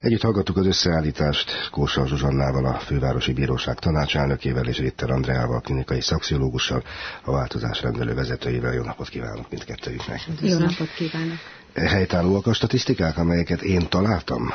Együtt hallgattuk az összeállítást Kósa Zsuzsannával, a Fővárosi Bíróság tanácselnökével és Ritter Andreával, klinikai szaxiológussal, a változás rendelő vezetőjével. Jó napot kívánok mindkettőjüknek! Jó napot kívánok! Helytállóak a statisztikák, amelyeket én találtam?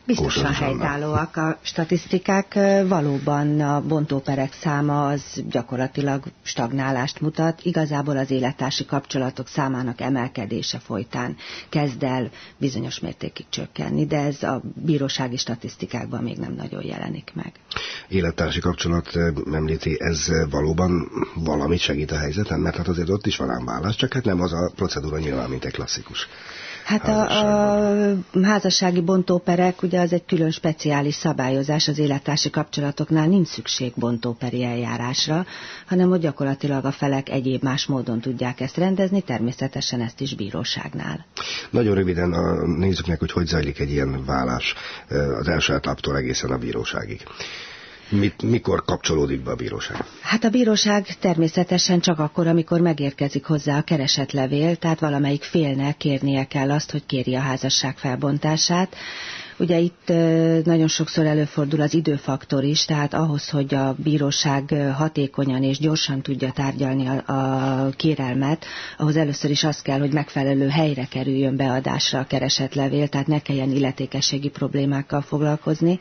Biztosan helytállóak a statisztikák, valóban a bontóperek száma az gyakorlatilag stagnálást mutat, igazából az élettársi kapcsolatok számának emelkedése folytán kezd el bizonyos mértékig csökkenni, de ez a bírósági statisztikákban még nem nagyon jelenik meg. Élettársi kapcsolat említi, ez valóban valamit segít a helyzeten, mert hát azért ott is van ám válasz, csak hát nem az a procedúra nyilván, mint egy klasszikus. Hát a házassági bontóperek, ugye az egy külön speciális szabályozás, az élettársi kapcsolatoknál nincs szükség bontóperi eljárásra, hanem hogy gyakorlatilag a felek egyéb más módon tudják ezt rendezni, természetesen ezt is bíróságnál. Nagyon röviden nézzük meg, hogy zajlik egy ilyen válás az első etaptól egészen a bíróságig. Mikor kapcsolódik be a bíróság? Hát a bíróság természetesen csak akkor, amikor megérkezik hozzá a keresetlevél, tehát valamelyik félnek kérnie kell azt, hogy kéri a házasság felbontását. Ugye itt nagyon sokszor előfordul az időfaktor is, tehát ahhoz, hogy a bíróság hatékonyan és gyorsan tudja tárgyalni a kérelmet, ahhoz először is az kell, hogy megfelelő helyre kerüljön beadásra a keresetlevél, tehát ne kelljen illetékességi problémákkal foglalkozni.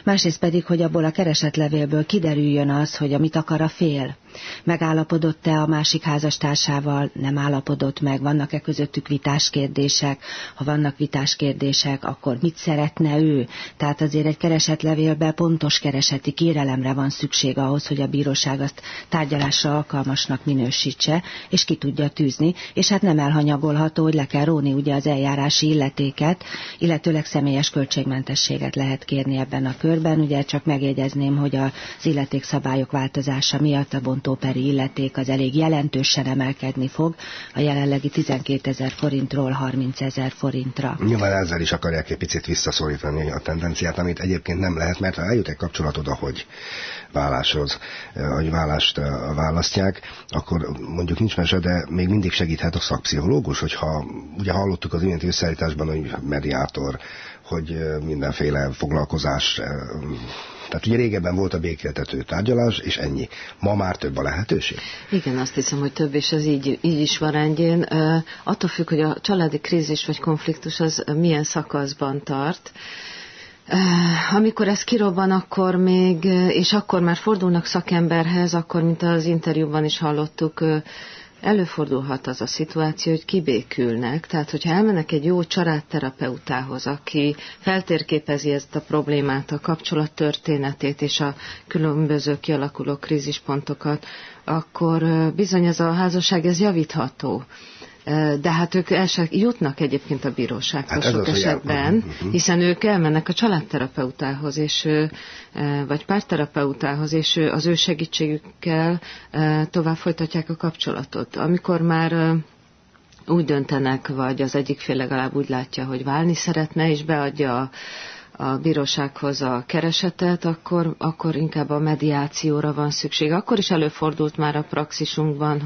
Másrészt pedig, hogy abból a keresetlevélből kiderüljön az, hogy amit akar a fél. Megállapodott-e a másik házastársával, nem állapodott meg, vannak-e közöttük vitáskérdések, ha vannak vitáskérdések, akkor mit szeretne ő? Tehát azért egy keresetlevélben pontos kereseti kérelemre van szükség ahhoz, hogy a bíróság azt tárgyalásra alkalmasnak minősítse, és ki tudja tűzni, és hát nem elhanyagolható, hogy le kell róni ugye az eljárási illetéket, illetőleg személyes költségmentességet lehet kérni ebben a körben. Ugye csak megjegyezném, hogy az illetékszabályok változása miatt a bontóperi illeték az elég jelentősen emelkedni fog, a jelenlegi 12 000 forintról 30 000 forintra. Nyilván ezzel is akarják egy picit visszaszorítani a tendenciát, amit egyébként nem lehet, mert ha eljut egy kapcsolatod, ahogy válláshoz, hogy vállást választják, akkor mondjuk nincs mese, de még mindig segíthet a szakpszichológus, hogyha ugye hallottuk az iménti összeállításban, hogy mediátor, hogy mindenféle foglalkozás. Tehát ugye régebben volt a békéltető tárgyalás, és ennyi. Ma már több a lehetőség? Igen, azt hiszem, hogy több, és ez így is van rendjén. Attól függ, hogy a családi krízis vagy konfliktus az milyen szakaszban tart. Amikor ez kirobban, akkor még, és akkor már fordulnak szakemberhez, akkor, mint az interjúban is hallottuk, előfordulhat az a szituáció, hogy kibékülnek, tehát hogyha elmennek egy jó családterapeutához, aki feltérképezi ezt a problémát, a kapcsolat történetét és a különböző kialakuló krízispontokat, akkor bizony ez a házasság ez javítható. De hát ők el sem jutnak egyébként a bírósághoz sok esetben, hiszen ők elmennek a családterapeutához, vagy párterapeutához, és az ő segítségükkel tovább folytatják a kapcsolatot. Amikor már úgy döntenek, vagy az egyik fél legalább úgy látja, hogy válni szeretne, és beadja a bírósághoz a keresetet, akkor inkább a mediációra van szükség. Akkor is előfordult már a praxisunkban,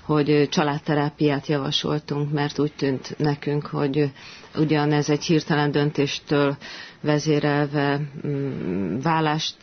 hogy családterápiát javasoltunk, mert úgy tűnt nekünk, hogy ugyan ez egy hirtelen döntéstől vezérelve vállást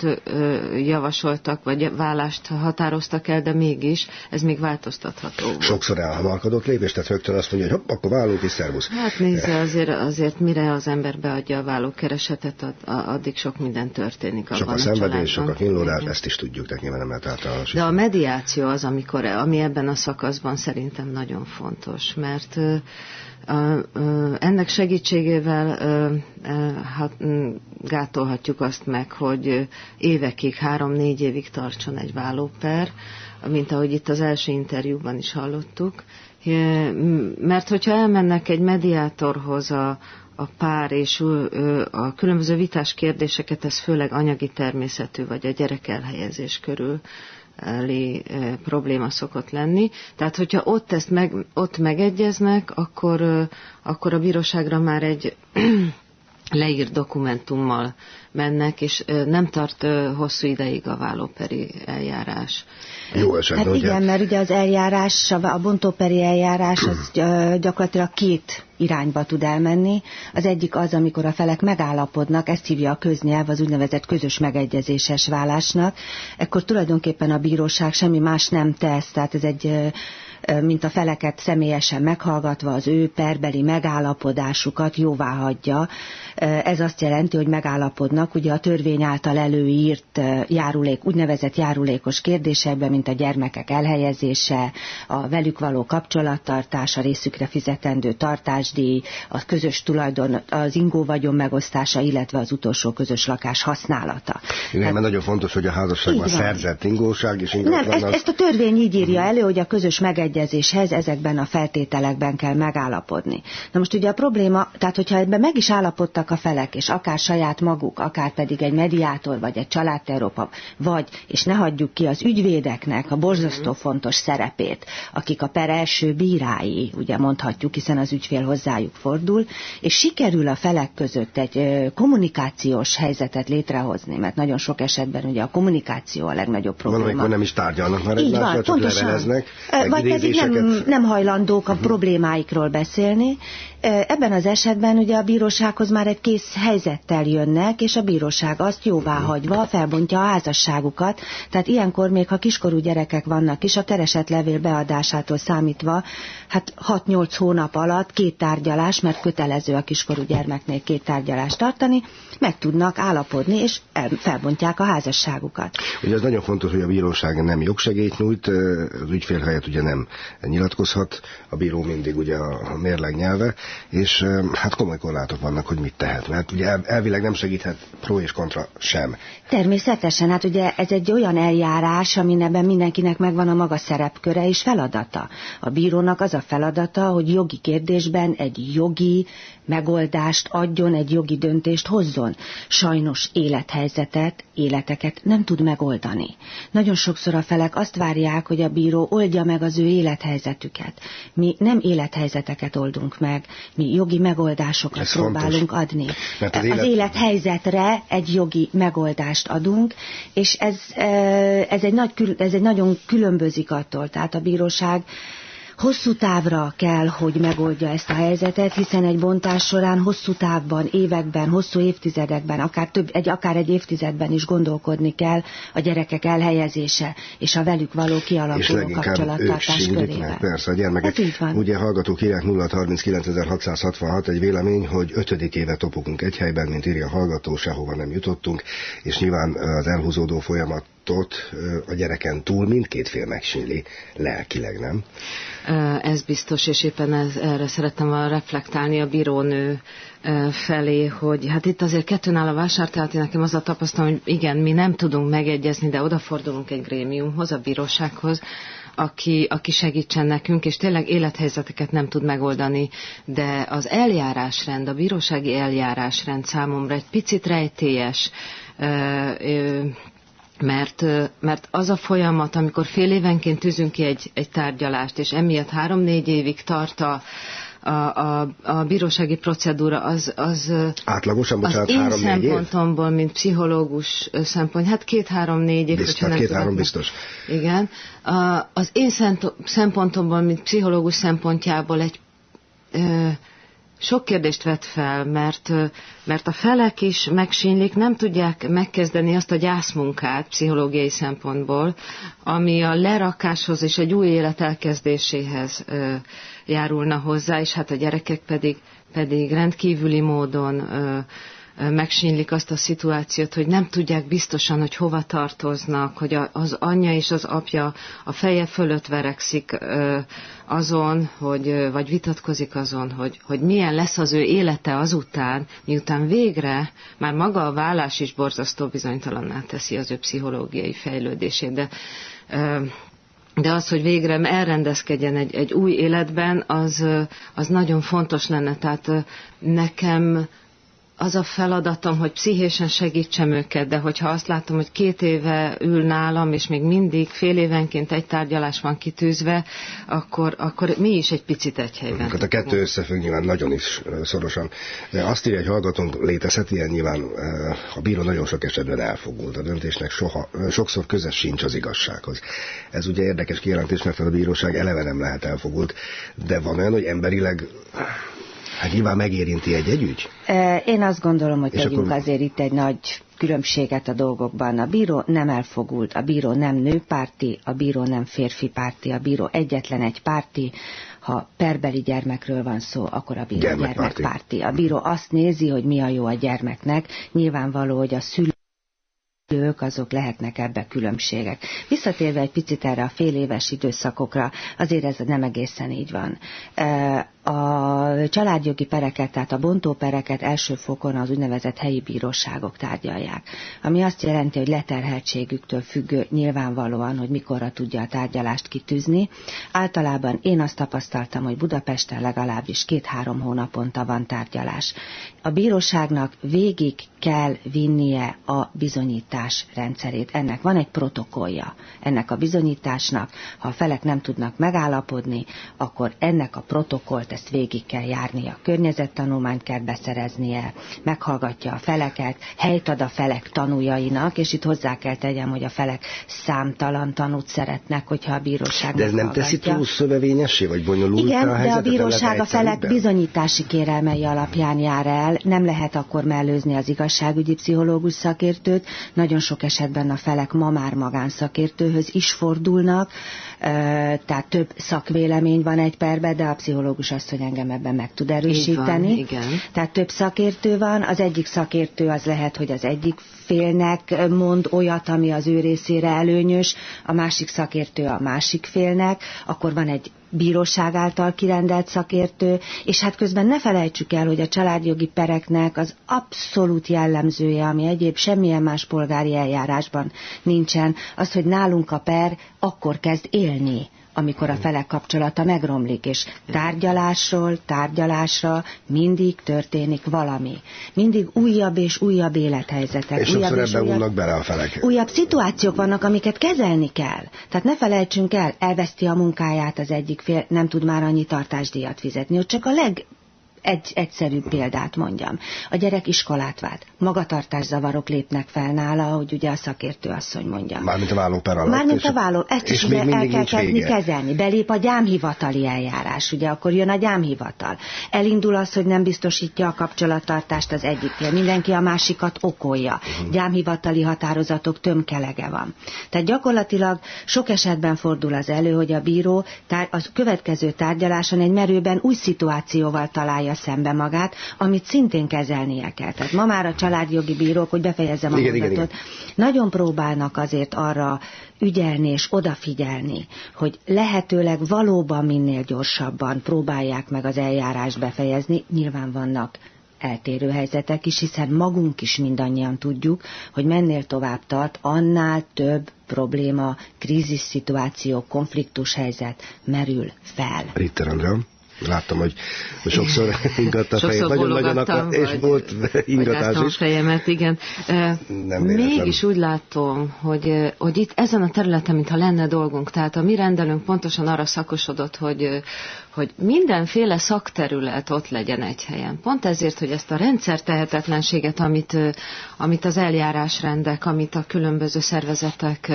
javasoltak, vagy vállást határoztak el, de mégis ez még változtatható volt. Sokszor elhamarkodott lépés, tehát rögtön azt mondja, hogy hopp, akkor vállunk és szervusz. Hát nézze, azért mire az ember beadja a vállókeresetet, addig sok minden történik abban a családban. Sok a szenvedés, sok a kínlódás, ezt is tudjuk, de nyilván nem lehet általánosítani. De a mediáció az, ami ebben a szakaszban szerintem nagyon fontos, mert ennek segítségével gátolhatjuk azt meg, hogy évekig, 3-4 évig tartson egy vállóper, mint ahogy itt az első interjúban is hallottuk. Mert hogyha elmennek egy mediátorhoz a pár, és a különböző vitás kérdéseket, ez főleg anyagi természetű, vagy a gyerek elhelyezés körül probléma szokott lenni. Tehát, hogyha ott megegyeznek, akkor a bíróságra már egy leírt dokumentummal mennek, és nem tart hosszú ideig a vállóperi eljárás. Jó esetben, hát igen, mert ugye az eljárás, a bontóperi eljárás az gyakorlatilag két irányba tud elmenni. Az egyik az, amikor a felek megállapodnak, ezt hívja a köznyelv az úgynevezett közös megegyezéses válásnak. Ekkor tulajdonképpen a bíróság semmi más nem tesz, tehát ez egy mint a feleket személyesen meghallgatva az ő perbeli megállapodásukat jóváhagyja. Ez azt jelenti, hogy megállapodnak ugye a törvény által előírt úgynevezett járulékos kérdésekben, mint a gyermekek elhelyezése, a velük való kapcsolattartás, a részükre fizetendő tartásdíj, a közös tulajdon, az ingóvagyon megosztása, illetve az utolsó közös lakás használata. Igen, mert nagyon fontos, hogy a házasságban szerzett ingóság és ingatlan. Nem, ezt a törvény így írja elő, hogy a közös megegyezéshez ezekben a feltételekben kell megállapodni. Na most ugye a probléma, tehát hogyha ebben meg is állapodtak a felek, és akár saját maguk, akár pedig egy mediátor, vagy egy családterópa, vagy, és ne hagyjuk ki az ügyvédeknek a borzasztó fontos szerepét, akik a per első bírái, ugye mondhatjuk, hiszen az ügyfél hozzájuk fordul, és sikerül a felek között egy kommunikációs helyzetet létrehozni, mert nagyon sok esetben ugye a kommunikáció a legnagyobb probléma. Van, amikor nem is tárgyalnak már egymással, csak leveleznek. Vagy pedig nem hajlandók a problémáikról beszélni. Ebben az esetben ugye a bírósághoz már egy kész helyzettel jönnek, és a bíróság azt jóváhagyva felbontja a házasságukat. Tehát ilyenkor még, ha kiskorú gyerekek vannak is, a keresetlevél beadásától számítva, hát 6-8 hónap alatt 2 tárgyalás, mert kötelező a kiskorú gyermeknél 2 tárgyalást tartani, meg tudnak állapodni, és felbontják a házasságukat. Ugye ez nagyon fontos, hogy a bíróság nem jogsegélyt nyújt, az ügyfél helyett ugye nem nyilatkozhat, a bíró mindig ugye a mérleg nyelve, és hát komoly korlátok vannak, hogy mit tehet, mert ugye elvileg nem segíthet pro és kontra sem. Természetesen, hát ugye ez egy olyan eljárás, aminek mindenkinek megvan a maga szerepköre és feladata. A bírónak az a feladata, hogy jogi kérdésben egy jogi megoldást adjon, egy jogi döntést hozzon. Sajnos életeket nem tud megoldani. Nagyon sokszor a felek azt várják, hogy a bíró oldja meg az ő élethelyzetüket. Mi nem élethelyzeteket oldunk meg, mi jogi megoldásokat ez próbálunk adni. Az élethelyzetre egy jogi megoldást adunk, és ez egy nagyon különbözik attól, tehát a bíróság hosszú távra kell, hogy megoldja ezt a helyzetet, hiszen egy bontás során hosszú távban, években, hosszú évtizedekben, akár egy évtizedben is gondolkodni kell a gyerekek elhelyezése és a velük való kialakuló kapcsolattartás körében. Persze, a gyermekek. Ugye hallgatók írják 0-39 egy vélemény, hogy 5. éve topogunk egy helyben, mint írja a hallgató, sehova nem jutottunk, és nyilván az elhúzódó folyamat a gyereken túl mindkét fél megsínli, lelkileg, nem? Ez biztos, és éppen erre szerettem reflektálni a bírónő felé, hogy hát itt azért kettőn áll a vásár, tehát én nekem az a tapasztalom, hogy igen, mi nem tudunk megegyezni, de odafordulunk egy grémiumhoz, a bírósághoz, aki segítsen nekünk, és tényleg élethelyzeteket nem tud megoldani, de az eljárásrend, a bírósági eljárásrend számomra egy picit rejtélyes, mert az a folyamat, amikor fél évenként tűzünk ki egy tárgyalást, és emiatt 3-4 évig tart a bírósági procedúra, az átlagosan, bocsánat, 3-4 év? Az én szempontomból, mint pszichológus szempont, hát 2-2-3-4 év, biztos, 2-3 biztos. Igen. Az én szempontomból, mint pszichológus szempontjából sok kérdést vet fel, mert a felek is megsínlik, nem tudják megkezdeni azt a gyászmunkát pszichológiai szempontból, ami a lerakáshoz és egy új élet elkezdéséhez járulna hozzá, és hát a gyerekek pedig rendkívüli módon megsínlik azt a szituációt, hogy nem tudják biztosan, hogy hova tartoznak, hogy az anyja és az apja a feje fölött verekszik azon, vagy vitatkozik azon, hogy milyen lesz az ő élete azután, miután végre már maga a vállás is borzasztó bizonytalanná teszi az ő pszichológiai fejlődését, de az, hogy végre elrendezkedjen egy új életben, az nagyon fontos lenne. Tehát nekem az a feladatom, hogy pszichésen segítsem őket, de hogyha azt látom, hogy 2 éve ül nálam, és még mindig fél évenként egy tárgyalás van kitűzve, akkor mi is egy picit egy helyben. Hát a kettő összefügg nyilván nagyon is szorosan. De azt írja, hogy hallgatónk, létezhet ilyen, nyilván a bíró nagyon sok esetben elfogult. A döntésnek sokszor köze sincs az igazsághoz. Ez ugye érdekes kijelentés, mert a bíróság eleve nem lehet elfogult, de van olyan, hogy emberileg hát nyilván megérinti egy ügy? Én azt gondolom, hogy tegyünk azért itt egy nagy különbséget a dolgokban. A bíró nem elfogult, a bíró nem nőpárti, a bíró nem férfi párti, a bíró egyetlen egy párti. Ha perbeli gyermekről van szó, akkor a bíró gyermekpárti. A bíró azt nézi, hogy mi a jó a gyermeknek. Nyilvánvaló, hogy a szülők azok lehetnek ebbe különbségek. Visszatérve egy picit erre a fél éves időszakokra, azért ez nem egészen így van. A családjogi pereket, tehát a bontópereket első fokon az úgynevezett helyi bíróságok tárgyalják. Ami azt jelenti, hogy leterheltségüktől függő nyilvánvalóan, hogy mikorra tudja a tárgyalást kitűzni. Általában én azt tapasztaltam, hogy Budapesten legalábbis 2-3 hónaponta van tárgyalás. A bíróságnak végig kell vinnie a bizonyítás rendszerét. Ennek van egy protokollja. Ennek a bizonyításnak, ha a felek nem tudnak megállapodni, akkor ennek a protokollt ezt végig kell járnia. Környezettanulmányt kell beszereznie, meghallgatja a feleket, helyt ad a felek tanújainak, és itt hozzá kell tegyem, hogy a felek számtalan tanút szeretnek, hogyha a bíróság de ez nem teszi túl szövevényessé, vagy bonyolult? Igen, a helyzetet? De a bíróság a felek bizonyítási kérelmei alapján jár el, nem lehet akkor mellőzni az igazságügyi pszichológus szakértőt, nagyon sok esetben a felek ma már magánszakértőhöz is fordulnak, tehát több szakvélemény van egy perben, de a pszichológus azt, hogy engem ebben meg tud erősíteni. Van, igen. Tehát több szakértő van, az egyik szakértő az lehet, hogy az egyik félnek mond olyat, ami az ő részére előnyös, a másik szakértő a másik félnek, akkor van egy bíróság által kirendelt szakértő, és hát közben ne felejtsük el, hogy a családjogi pereknek az abszolút jellemzője, ami egyéb semmilyen más polgári eljárásban nincsen, az, hogy nálunk a per akkor kezd élni, amikor a felek kapcsolata megromlik, és tárgyalásról tárgyalásra mindig történik valami. Mindig újabb és újabb élethelyzetek. És sokszor ebben unnak bele a felek. Újabb szituációk vannak, amiket kezelni kell. Tehát ne felejtsünk el, elveszti a munkáját az egyik fél, nem tud már annyi tartásdíjat fizetni, hogy csak a egyszerűbb példát mondjam. A gyerek iskolát vált. Magatartászavarok lépnek fel nála, hogy ugye a szakértő asszony mondja. Mármint a vállóper alatt. Mármint a válló, ezt is el kell kezdeni kezelni. Belép a gyámhivatali eljárás, ugye akkor jön a gyámhivatal. Elindul az, hogy nem biztosítja a kapcsolattartást az egyik fél. Mindenki a másikat okolja. Gyámhivatali határozatok tömkelege van. Tehát gyakorlatilag sok esetben fordul az elő, hogy a bíró a következő tárgyaláson egy merőben új szituációval találja szembe magát, amit szintén kezelnie kell. Tehát ma már a családjogi bírók, hogy befejezzem a mondatot, nagyon próbálnak azért arra ügyelni és odafigyelni, hogy lehetőleg valóban minél gyorsabban próbálják meg az eljárást befejezni. Nyilván vannak eltérő helyzetek is, hiszen magunk is mindannyian tudjuk, hogy mennél tovább tart, annál több probléma, krízisszituáció, konfliktus helyzet merül fel. Ritter Andrea. Láttam, hogy sokszor ingatta a fejét, nagyon nagyon és volt ingatás is. Fejemet, igen. Mégis úgy látom, hogy itt ezen a területen, mintha lenne dolgunk, tehát a mi rendelőnk pontosan arra szakosodott, hogy mindenféle szakterület ott legyen egy helyen. Pont ezért, hogy ezt a rendszertehetetlenséget, amit az eljárásrendek, amit a különböző szervezetek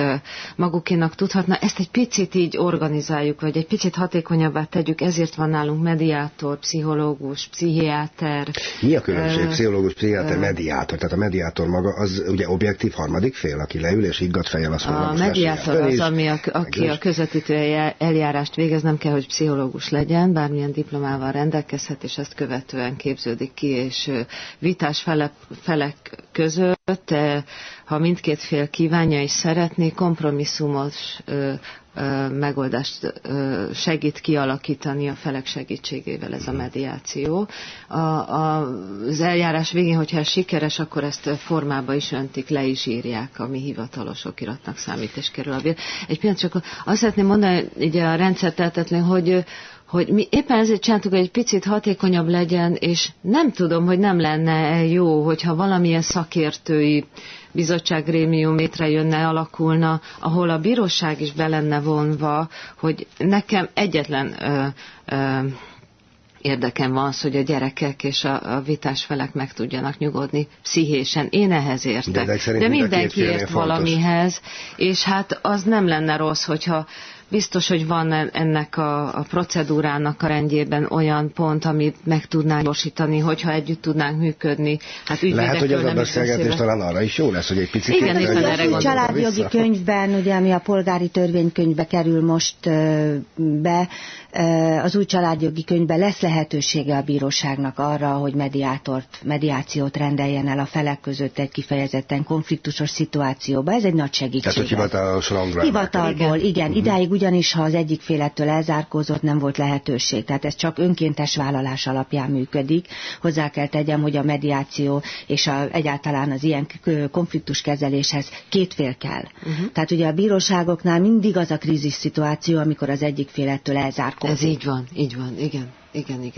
magukénak tudhatna, ezt egy picit így organizáljuk, vagy egy picit hatékonyabbá tegyük, ezért van nálunk mediátor, pszichológus, pszichiáter. Mi a különbség? Pszichológus, pszichiáter, mediátor. Tehát a mediátor maga az ugye objektív harmadik fél, aki leül és higgadt fejjel azt mondja, a mediátor az, aki a közvetítő eljárást végez, nem kell, hogy pszichológus legyen, bármilyen diplomával rendelkezhet, és ezt követően képződik ki, és vitás felek között, ha mindkét fél kívánja és szeretné, kompromisszumos megoldást segít kialakítani a felek segítségével ez a mediáció. Az eljárás végén, hogyha ez sikeres, akkor ezt formába is öntik, le is írják, ami hivatalos okiratnak számít, és kerül a bír. Egy pillanat csak azt szeretném mondani, ugye a rendszertehetetlen, hogy hogy mi éppen ezért csináltuk, hogy egy picit hatékonyabb legyen, és nem tudom, hogy nem lenne jó, hogyha valamilyen szakértői bizottsággrémium létrejönne, alakulna, ahol a bíróság is be lenne vonva, hogy nekem egyetlen érdekem van az, hogy a gyerekek és a vitás felek meg tudjanak nyugodni pszichésen. Én ehhez értek. De mindenki ért valamihez, és hát az nem lenne rossz, hogyha biztos, hogy van ennek a procedúrának a rendjében olyan pont, amit meg tudnánk gyorsítani, hogyha együtt tudnánk működni. Hát lehet, hogy az a beszélgetés talán arra is jó lesz, hogy egy picit... Igen, éppen erre a családjogi könyvben, ugye, ami a polgári törvénykönyvbe kerül most be, az új családjogi könyvben lesz lehetősége a bíróságnak arra, hogy mediációt rendeljen el a felek között egy kifejezetten konfliktusos szituációba. Ez egy nagy segítség. Tehát, hogy hivatalos rangra. Hivatalból, igen. Idáig ugyanis, ha az egyik félettől elzárkózott, nem volt lehetőség. Tehát ez csak önkéntes vállalás alapján működik. Hozzá kell tegyem, hogy a mediáció és egyáltalán az ilyen konfliktus kezeléshez két fél kell. Tehát ugye a bíróságoknál mindig az a krízis szituáció, amikor az egyik félettől elzárkózott. Ez így van, igen. Igen.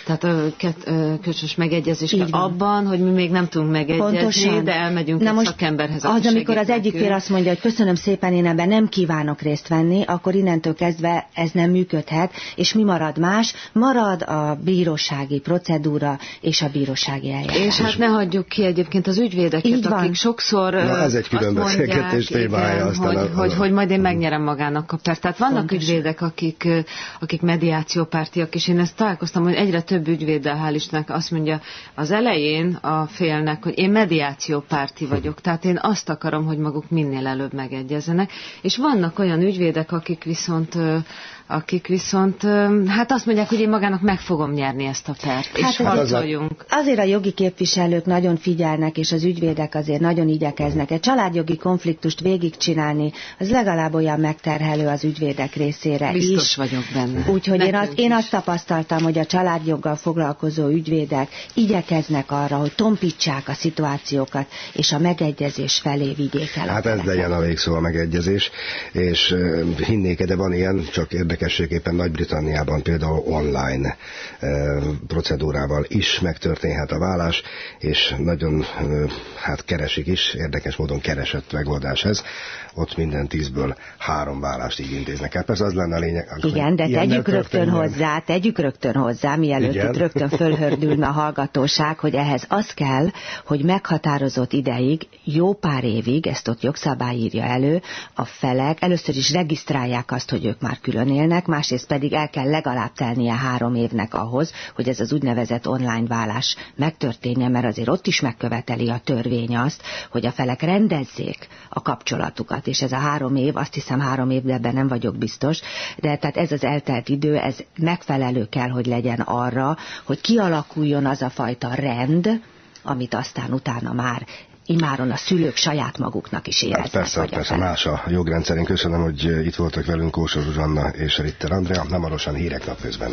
Tehát a kölcsönös megegyezés abban, hogy mi még nem tudunk megegyezni, pontosan. De elmegyünk egy szakemberhez. Az, amikor az egyik fél azt mondja, hogy köszönöm szépen, én ebben nem kívánok részt venni, akkor innentől kezdve ez nem működhet, és mi marad más? Marad a bírósági procedúra és a bírósági eljárás. És hát ne hagyjuk ki egyébként az ügyvédeket, akik sokszor ez egy külön beszélgetés témája, hogy majd én megnyerem magának a pert. Tehát vannak ügyvédek, akik mediációpártiak, és én ezt találkoztam, hogy egyre több ügyvéddel, hál' Istennek, azt mondja az elején a félnek, hogy én mediációpárti vagyok, tehát én azt akarom, hogy maguk minél előbb megegyezzenek, és vannak olyan ügyvédek, akik viszont hát azt mondják, hogy én magának meg fogom nyerni ezt a pert, és harcoljunk. Azért a jogi képviselők nagyon figyelnek, és az ügyvédek azért nagyon igyekeznek. Egy családjogi konfliktust végigcsinálni, az legalább olyan megterhelő az ügyvédek részére is. Biztos vagyok benne. Úgyhogy én azt tapasztaltam, hogy a családjoggal foglalkozó ügyvédek igyekeznek arra, hogy tompítsák a szituációkat, és a megegyezés felé vigyék el. Hát ez legyen a végszó, a megegyezés, és hinnék, de van ilyen, csak érdekességképpen Nagy-Britanniában például online procedúrával is megtörténhet a vállás, és nagyon keresik is, érdekes módon keresett megoldás ez. Ott minden 10-ből 3 vállást így intéznek el. Persze az lenne a lényeg. Igen, de tegyük rögtön hozzá, mielőtt itt rögtön fölhördülne a hallgatóság, hogy ehhez az kell, hogy meghatározott ideig, jó pár évig, ezt ott jogszabály írja elő, a felek először is regisztrálják azt, hogy ők már külön élnek, másrészt pedig el kell legalább telnie 3 évnek ahhoz, hogy ez az úgynevezett online válás megtörténjen, mert azért ott is megköveteli a törvény azt, hogy a felek rendezzék a kapcsolatukat, és ez a 3 év, azt hiszem 3 év, de ebben nem vagyok biztos, de tehát ez az eltelt idő, ez megfelelő kell, hogy legyen arra, hogy kialakuljon az a fajta rend, amit aztán utána már imáron a szülők saját maguknak is éreznek. Hát persze, más a jogrendszer. Én köszönöm, hogy itt voltak velünk Kósa Zsuzsanna és Ritter Andrea. Hamarosan hírek napközben.